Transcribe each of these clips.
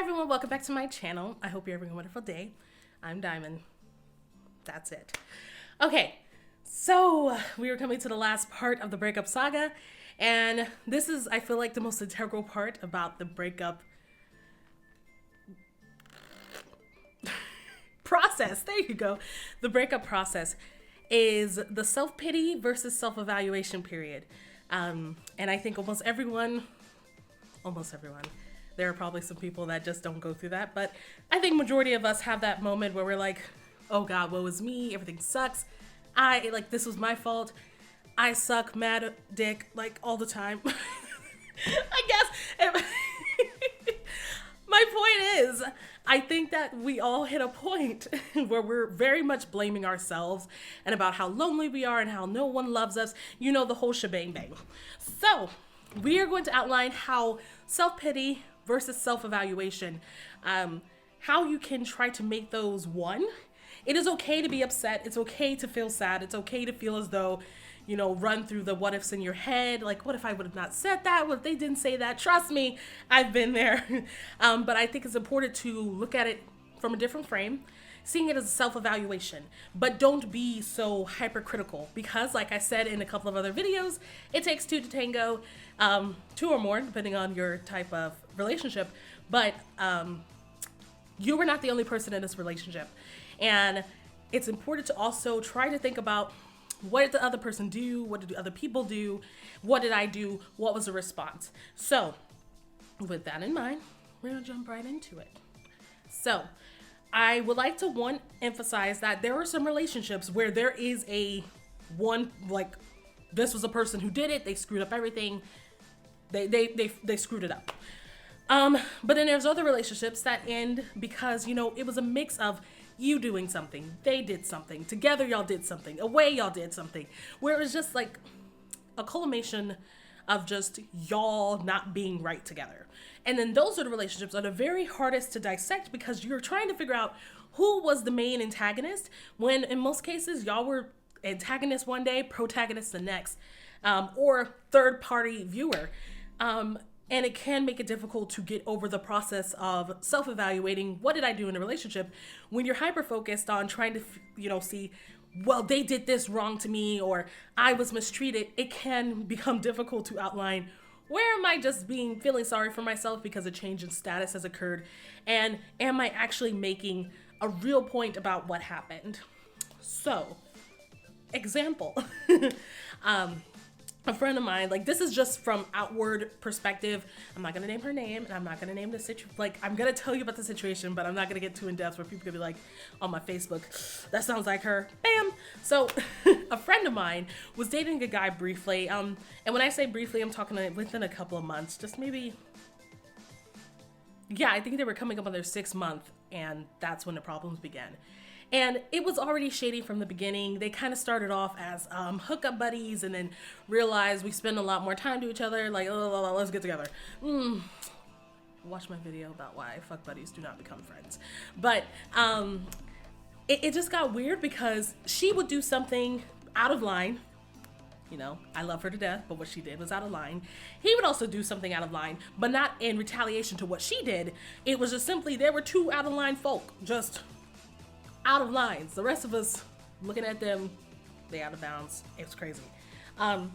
everyone, welcome back to my channel. I hope you're having a wonderful day. I'm Diamond. That's it. Okay, so we are coming to the last part of the breakup saga, and this is, I feel like, the most integral part about the breakup process. There you go. The breakup process is the self-pity versus self-evaluation period. And I think almost everyone, there are probably some people that just don't go through that, but I think majority of us have that moment where we're like, oh God, woe is me, everything sucks. This was my fault. I suck, mad dick, like all the time. I guess. My point is, I think that we all hit a point where we're very much blaming ourselves and about how lonely we are and how no one loves us. You know, the whole shebang bang. So we are going to outline how self-pity versus self-evaluation, how you can try to make those one. It is okay to be upset. It's okay to feel sad. It's okay to feel as though, you know, run through the what ifs in your head. Like, what if I would have not said that? What if they didn't say that? Trust me, I've been there. But I think it's important to look at it from a different frame, seeing it as a self-evaluation. But don't be so hypercritical because, like I said in a couple of other videos, it takes two to tango, two or more, depending on your type of relationship. But you were not the only person in this relationship. And it's important to also try to think about, what did the other person do? What did the other people do? What did I do? What was the response? So with that in mind, we're gonna jump right into it. So I would like to emphasize that there are some relationships where there is this was a person who did it. They screwed up everything. They screwed it up. But then there's other relationships that end because, you know, it was a mix of you doing something, they did something, together y'all did something, away y'all did something, where it was just like a culmination of just y'all not being right together. And then those are the relationships that are the very hardest to dissect because you're trying to figure out who was the main antagonist, when in most cases y'all were antagonists one day, protagonists the next, or third party viewer. And it can make it difficult to get over the process of self-evaluating, what did I do in a relationship, when you're hyper-focused on trying to, see, well, they did this wrong to me, or I was mistreated. It can become difficult to outline, where am I just feeling sorry for myself because a change in status has occurred, and am I actually making a real point about what happened? So, example. A friend of mine, this is just from outward perspective. I'm not gonna name her name, and I'm not gonna name the situation. I'm gonna tell you about the situation, but I'm not gonna get too in depth where people could be like, on my Facebook, that sounds like her. Bam. So, a friend of mine was dating a guy briefly. And when I say briefly, I'm talking within a couple of months, just maybe. Yeah, I think they were coming up on their 6th month, and that's when the problems began. And it was already shady from the beginning. They kind of started off as hookup buddies and then realized we spend a lot more time to each other. Like, oh, let's get together. Watch my video about why fuck buddies do not become friends. But it just got weird because she would do something out of line. You know, I love her to death, but what she did was out of line. He would also do something out of line, but not in retaliation to what she did. It was just simply, there were two out of line folk, just out of lines. The rest of us looking at them, they out of bounds. It was crazy. And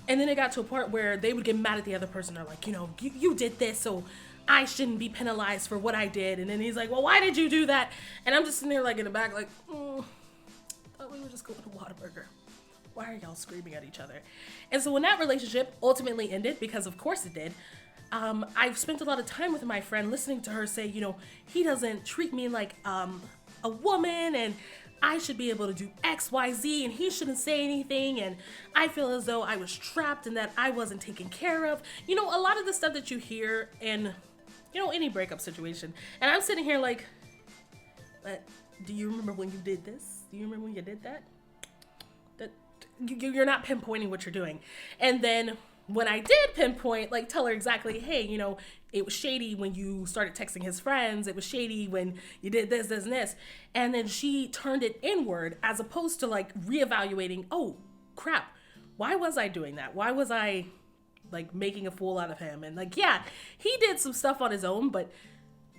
then it got to a point where they would get mad at the other person. They're like, you did this, so I shouldn't be penalized for what I did. And then he's like, well, why did you do that? And I'm just sitting there in the back thought we were just going to Whataburger. Why are y'all screaming at each other? And so when that relationship ultimately ended, because of course it did, I've spent a lot of time with my friend listening to her say, he doesn't treat me like a woman, and I should be able to do X, Y, Z, and he shouldn't say anything, and I feel as though I was trapped and that I wasn't taken care of. A lot of the stuff that you hear in, any breakup situation. And I'm sitting here like, do you remember when you did this? Do you remember when you did that? You're not pinpointing what you're doing. And then when I did pinpoint, tell her exactly, hey, it was shady when you started texting his friends. It was shady when you did this, this, and this. And then she turned it inward as opposed to reevaluating, oh, crap, why was I doing that? Why was I making a fool out of him? And yeah, he did some stuff on his own, but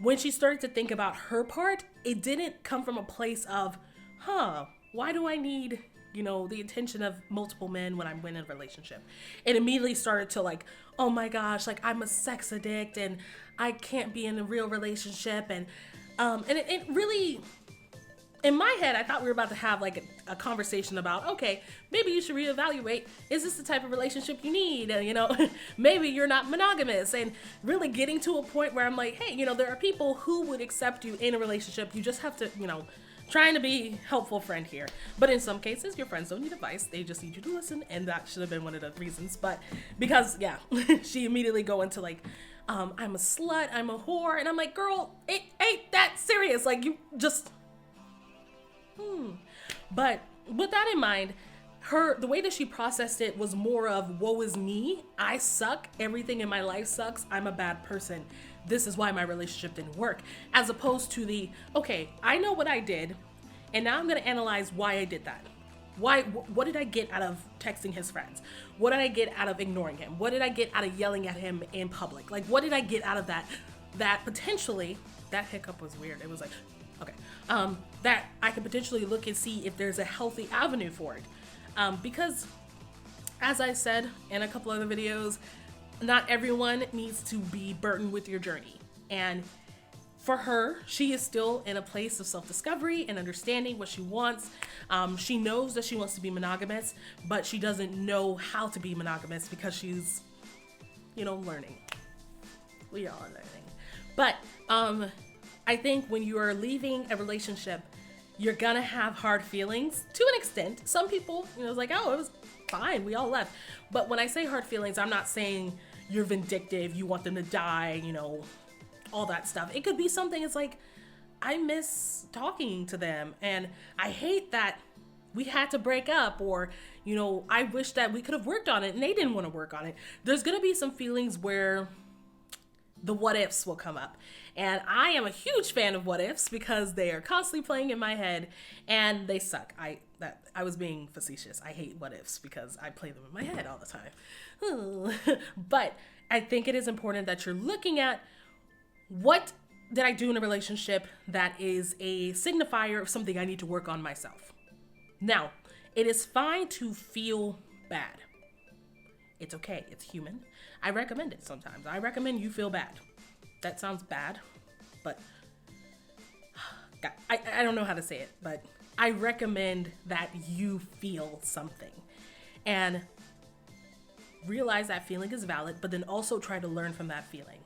when she started to think about her part, it didn't come from a place of, why do I need, the attention of multiple men when I'm in a relationship? It immediately started to like, oh my gosh, like I'm a sex addict and I can't be in a real relationship. And it really, in my head, I thought we were about to have like a conversation about, okay, maybe you should reevaluate. Is this the type of relationship you need? And, maybe you're not monogamous, and really getting to a point where I'm like, hey, there are people who would accept you in a relationship. You just have to, trying to be helpful friend here. But in some cases, your friends don't need advice. They just need you to listen. And that should have been one of the reasons. But because, she immediately go into like, I'm a slut, I'm a whore. And I'm like, girl, it ain't that serious. Like, you just... But with that in mind, the way that she processed it was more of, woe is me, I suck, everything in my life sucks, I'm a bad person, this is why my relationship didn't work, as opposed to the, okay, I know what I did, and now I'm going to analyze why I did that. What did I get out of texting his friends? What did I get out of ignoring him? What did I get out of yelling at him in public? Like, what did I get out of that potentially, that hiccup was weird, it was like, okay, that I could potentially look and see if there's a healthy avenue for it. Because, as I said in a couple other videos, not everyone needs to be burdened with your journey. And for her, she is still in a place of self-discovery and understanding what she wants. She knows that she wants to be monogamous, but she doesn't know how to be monogamous because she's, learning. We all are learning. But, I think when you are leaving a relationship, you're gonna have hard feelings to an extent. Some people, it's like, oh, it was fine, we all left. But when I say hard feelings, I'm not saying you're vindictive, you want them to die, all that stuff. It could be something, it's like, I miss talking to them and I hate that we had to break up, or, I wish that we could have worked on it and they didn't want to work on it. There's gonna be some feelings where the what ifs will come up. And I am a huge fan of what ifs because they are constantly playing in my head and they suck. I was being facetious. I hate what ifs because I play them in my head all the time. But I think it is important that you're looking at, what did I do in a relationship that is a signifier of something I need to work on myself. Now, it is fine to feel bad. It's okay. It's human. I recommend it sometimes. I recommend you feel bad. That sounds bad, but I don't know how to say it, but I recommend that you feel something and realize that feeling is valid, but then also try to learn from that feeling.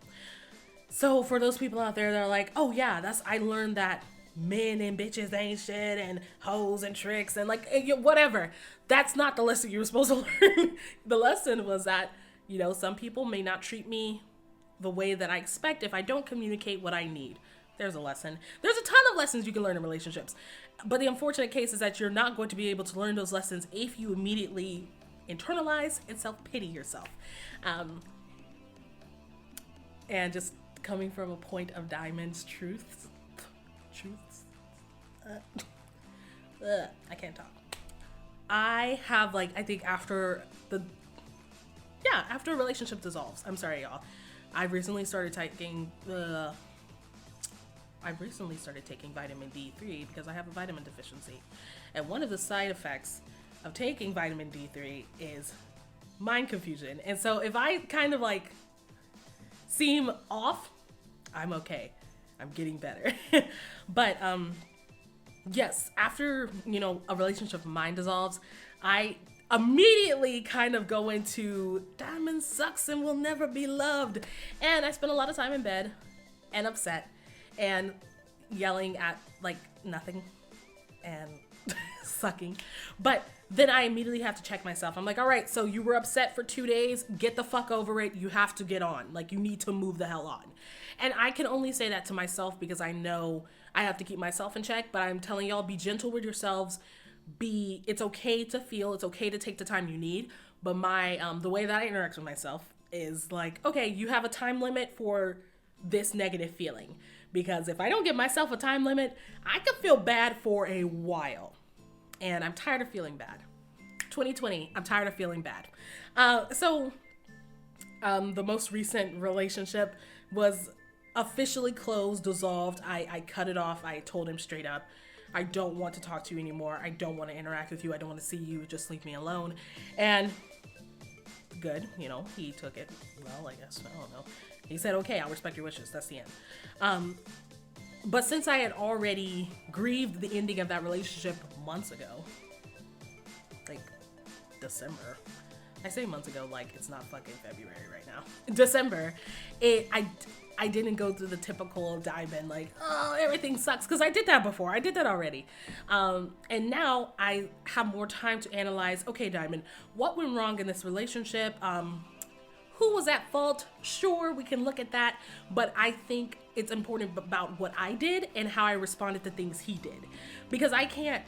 So for those people out there that are like, oh yeah, I learned that men and bitches ain't shit and hoes and tricks and like whatever. That's not the lesson you were supposed to learn. The lesson was that, some people may not treat me the way that I expect if I don't communicate what I need. There's a lesson. There's a ton of lessons you can learn in relationships. But the unfortunate case is that you're not going to be able to learn those lessons if you immediately internalize and self-pity yourself. And just coming from a point of Diamond's truths. I can't talk. I have I think after a relationship dissolves, I'm sorry y'all, I recently started taking vitamin D3 because I have a vitamin deficiency. And one of the side effects of taking vitamin D3 is mind confusion. And so if I kind of seem off, I'm okay. I'm getting better. But yes, after, a relationship of mine dissolves, I immediately kind of go into Diamond sucks and will never be loved. And I spend a lot of time in bed and upset and yelling at nothing and sucking. But then I immediately have to check myself. I'm like, all right, so you were upset for 2 days. Get the fuck over it. You have to get on. You need to move the hell on. And I can only say that to myself because I know I have to keep myself in check. But I'm telling y'all, be gentle with yourselves. It's okay to feel. It's okay to take the time you need. But the way that I interact with myself is okay, you have a time limit for this negative feeling. Because if I don't give myself a time limit, I could feel bad for a while. And I'm tired of feeling bad. 2020, I'm tired of feeling bad. So the most recent relationship was officially closed, dissolved. I cut it off. I told him straight up, I don't want to talk to you anymore. I don't want to interact with you. I don't want to see you. Just leave me alone. And good, you know, he took it well, I guess. I don't know. He said, okay, I'll respect your wishes. That's the end. But since I had already grieved the ending of that relationship months ago, like December, I say months ago like it's not fucking February right now. December, I didn't go through the typical Diamond like, oh, everything sucks, because I did that before. I did that already. And now I have more time to analyze, okay, Diamond, what went wrong in this relationship? Who was at fault? Sure, we can look at that, but I think it's important about what I did and how I responded to things he did, because I can't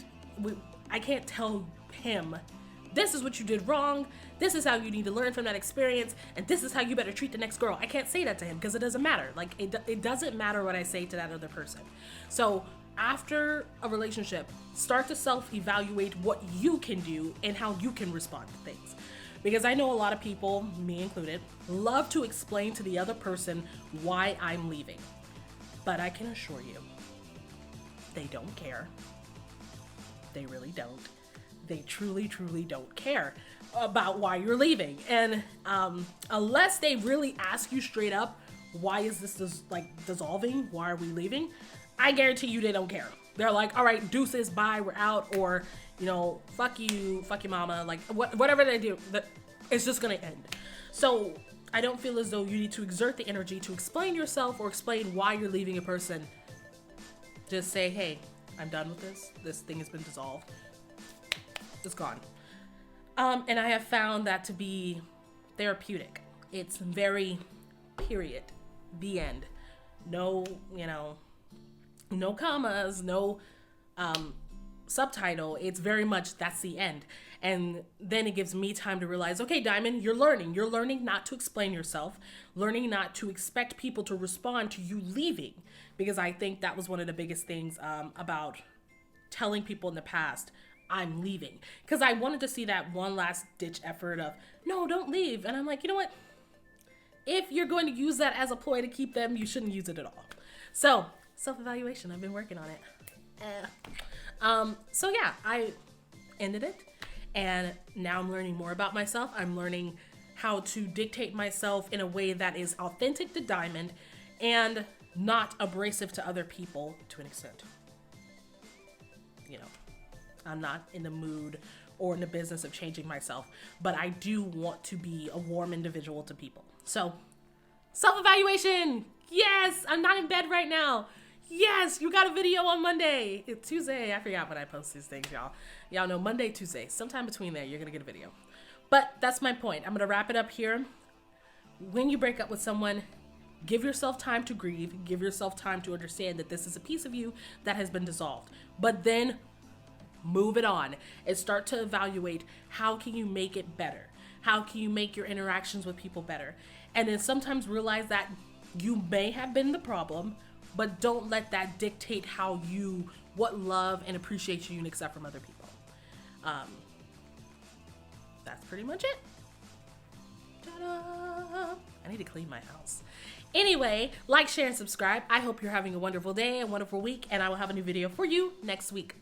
tell him, this is what you did wrong, this is how you need to learn from that experience, and this is how you better treat the next girl. I can't say that to him because it doesn't matter. Like, it doesn't matter what I say to that other person. So after a relationship, start to self-evaluate what you can do and how you can respond to things. Because I know a lot of people, me included, love to explain to the other person why I'm leaving. But I can assure you, they don't care. They really don't. They truly, truly don't care about why you're leaving. And unless they really ask you straight up, why is this dissolving? Why are we leaving? I guarantee you they don't care. They're like, all right, deuces, bye, we're out. Or, you know, fuck you mama. Like, whatever they do, it's just gonna end. So I don't feel as though you need to exert the energy to explain yourself or explain why you're leaving a person. Just say, hey, I'm done with this. This thing has been dissolved. It's gone. And I have found that to be therapeutic. It's very period. The end. No, you know, no commas, no subtitle. It's very much that's the end. And then it gives me time to realize, okay, Diamond, you're learning. You're learning not to explain yourself, learning not to expect people to respond to you leaving. Because I think that was one of the biggest things about telling people in the past, I'm leaving. Because I wanted to see that one last ditch effort of, no, don't leave. And I'm like, you know what? If you're going to use that as a ploy to keep them, you shouldn't use it at all. So, self-evaluation, I've been working on it. So yeah, I ended it. And now I'm learning more about myself. I'm learning how to dictate myself in a way that is authentic to Diamond and not abrasive to other people to an extent. You know, I'm not in the mood or in the business of changing myself, but I do want to be a warm individual to people. So, self-evaluation. Yes, I'm not in bed right now. Yes, you got a video on Monday. It's Tuesday. I forgot when I post these things, y'all. Y'all know Monday, Tuesday. Sometime between there, you're going to get a video. But that's my point. I'm going to wrap it up here. When you break up with someone, give yourself time to grieve. Give yourself time to understand that this is a piece of you that has been dissolved. But then move it on and start to evaluate how can you make it better? How can you make your interactions with people better? And then sometimes realize that you may have been the problem, but don't let that dictate what love and appreciation you can accept from other people. That's pretty much it. Ta-da! I need to clean my house. Anyway, like, share, and subscribe. I hope you're having a wonderful day, a wonderful week, and I will have a new video for you next week.